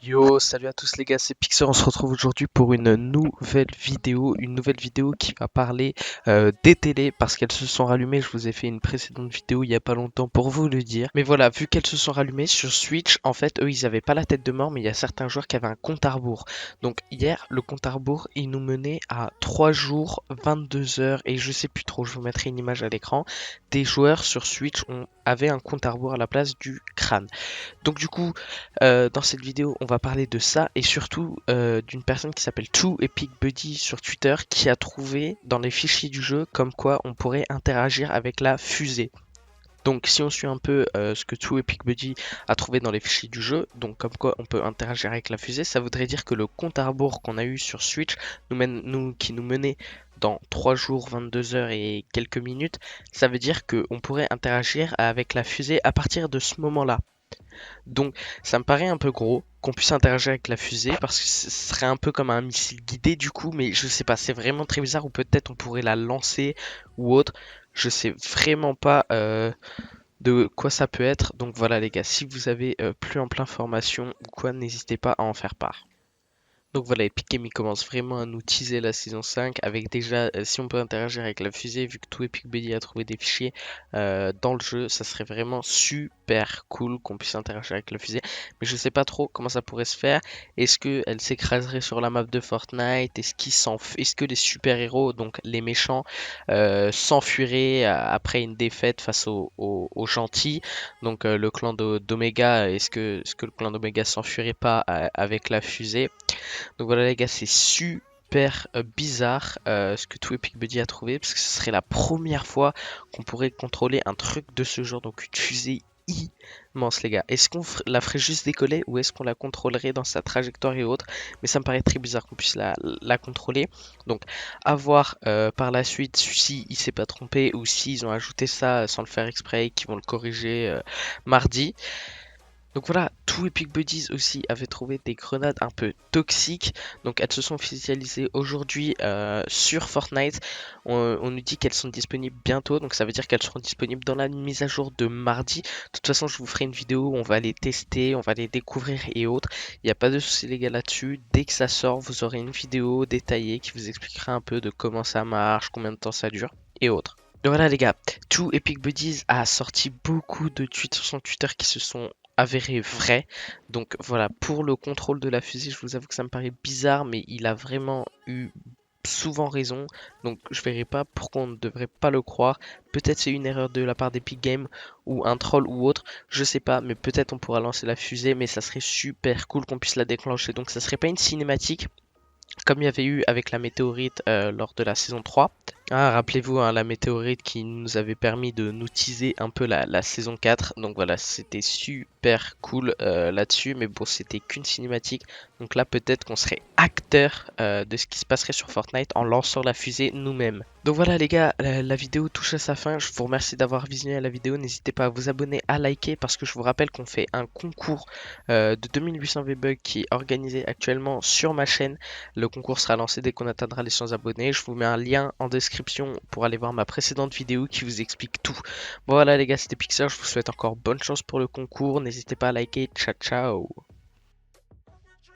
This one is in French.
Yo, salut à tous les gars, c'est Pixar, on se retrouve aujourd'hui pour une nouvelle vidéo qui va parler des télés parce qu'elles se sont rallumées. Je vous ai fait une précédente vidéo il y a pas longtemps pour vous le dire. Mais voilà, vu qu'elles se sont rallumées sur Switch, en fait, eux ils avaient pas la tête de mort, mais il y a certains joueurs qui avaient un compte à rebours. Donc hier, le compte à rebours, il nous menait à 3 jours, 22 heures et je sais plus trop, je vous mettrai une image à l'écran. Des joueurs sur Switch avaient un compte à rebours à la place du crâne. Donc du coup, dans cette vidéo, on va parler de ça et surtout d'une personne qui s'appelle Two Epic Buddy sur Twitter qui a trouvé dans les fichiers du jeu comme quoi on pourrait interagir avec la fusée. Donc si on suit un peu ce que Two Epic Buddy a trouvé dans les fichiers du jeu, donc comme quoi on peut interagir avec la fusée, ça voudrait dire que le compte à rebours qu'on a eu sur Switch qui nous menait dans 3 jours, 22 heures et quelques minutes, ça veut dire qu'on pourrait interagir avec la fusée à partir de ce moment-là. Donc ça me paraît un peu gros qu'on puisse interagir avec la fusée parce que ce serait un peu comme un missile guidé du coup, mais je sais pas, c'est vraiment très bizarre ou peut-être on pourrait la lancer ou autre. Je sais vraiment pas de quoi ça peut être. Donc voilà les gars, si vous avez plus en plein formation ou quoi, n'hésitez pas à en faire part. Donc voilà, Epic Games il commence vraiment à nous teaser la saison 5 avec déjà, si on peut interagir avec la fusée, vu que tout Epic Buddy a trouvé des fichiers dans le jeu, ça serait vraiment super cool qu'on puisse interagir avec la fusée. Mais je sais pas trop comment ça pourrait se faire. Est-ce qu'elle s'écraserait sur la map de Fortnite? Est-ce que les super-héros, donc les méchants, s'enfuiraient après une défaite face aux gentils? Donc le clan d'Omega, est-ce que le clan d'Omega s'enfuirait pas avec la fusée? Donc voilà les gars, c'est super bizarre ce que tout Epic Buddy a trouvé parce que ce serait la première fois qu'on pourrait contrôler un truc de ce genre, donc une fusée immense les gars. Est-ce qu'on la ferait juste décoller ou est-ce qu'on la contrôlerait dans sa trajectoire et autres? Mais ça me paraît très bizarre qu'on puisse la contrôler. Donc à voir par la suite si il s'est pas trompé ou s'ils ont ajouté ça sans le faire exprès, qu'ils vont le corriger mardi. Donc voilà, tout Epic Buddies aussi avait trouvé des grenades un peu toxiques. Donc elles se sont officialisées aujourd'hui sur Fortnite. On nous dit qu'elles sont disponibles bientôt. Donc ça veut dire qu'elles seront disponibles dans la mise à jour de mardi. De toute façon, je vous ferai une vidéo où on va les tester, on va les découvrir et autres. Il n'y a pas de souci les gars là-dessus. Dès que ça sort, vous aurez une vidéo détaillée qui vous expliquera un peu de comment ça marche, combien de temps ça dure et autres. Donc voilà les gars, tout Epic Buddies a sorti beaucoup de tweets sur son Twitter qui se sont avérés vrais. Donc voilà, pour le contrôle de la fusée, je vous avoue que ça me paraît bizarre, mais il a vraiment eu souvent raison. Donc je verrai pas pourquoi on ne devrait pas le croire. Peut-être c'est une erreur de la part d'Epic Games ou un troll ou autre, je sais pas, mais peut-être on pourra lancer la fusée, mais ça serait super cool qu'on puisse la déclencher. Donc ça serait pas une cinématique comme il y avait eu avec la météorite lors de la saison 3. Ah, rappelez-vous, hein, la météorite qui nous avait permis de nous teaser un peu la saison 4. Donc voilà, c'était super cool là-dessus. Mais bon, c'était qu'une cinématique. Donc là, peut-être qu'on serait acteur de ce qui se passerait sur Fortnite en lançant la fusée nous-mêmes. Donc voilà les gars, la vidéo touche à sa fin. Je vous remercie d'avoir visionné la vidéo. N'hésitez pas à vous abonner, à liker parce que je vous rappelle qu'on fait un concours de 2800 V-Bucks qui est organisé actuellement sur ma chaîne. Le concours sera lancé dès qu'on atteindra les 100 abonnés. Je vous mets un lien en description pour aller voir ma précédente vidéo qui vous explique tout. Bon, voilà les gars, c'était Pixar. Je vous souhaite encore bonne chance pour le concours. N'hésitez pas à liker. Ciao ciao.